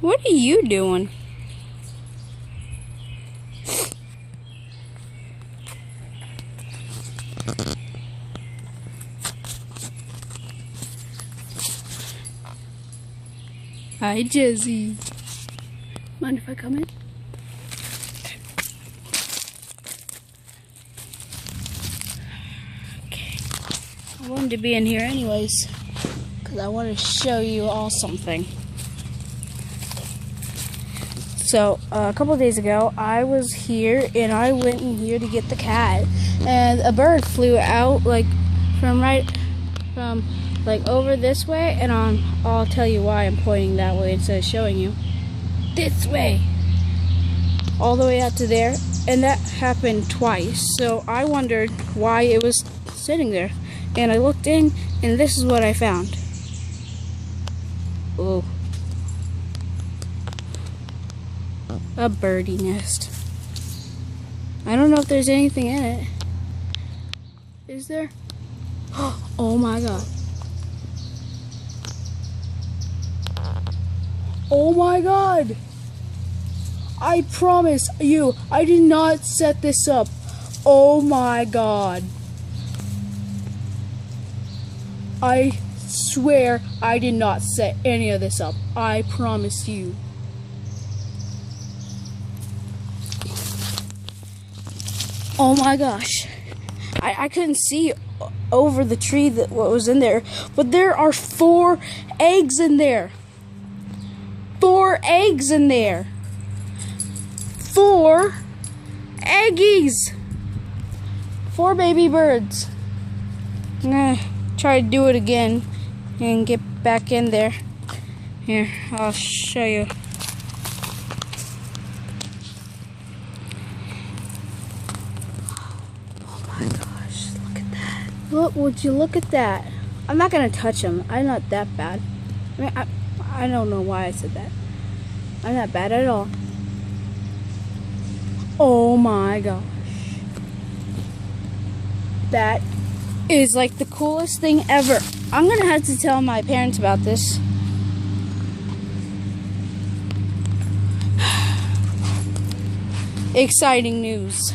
What are you doing? Hi, Jesse. Mind if I come in? Okay. I wanted to be in here anyways, because I want to show you all something. So, a couple of days ago, I was here, and I went in here to get the cat, and a bird flew out, from over this way, and I'll tell you why I'm pointing that way instead of showing you. This way! All the way out to there, and that happened twice, so I wondered why it was sitting there. And I looked in, and this is what I found. Oh. A birdie nest. I don't know if there's anything in it. Is there? Oh my god. Oh my god! I promise you, I did not set this up. Oh my god. I swear I did not set any of this up. I promise you. Oh my gosh. I couldn't see over the tree what was in there, but there are 4 eggs in there. 4 eggs in there. 4 eggies. 4 baby birds. I'm gonna try to do it again and get back in there. Here, I'll show you. Oh my gosh, look at that. Look, would you look at that? I'm not gonna touch them. I'm not that bad. I mean, I don't know why I said that. I'm not bad at all. Oh my gosh. That is like the coolest thing ever. I'm gonna have to tell my parents about this. Exciting news.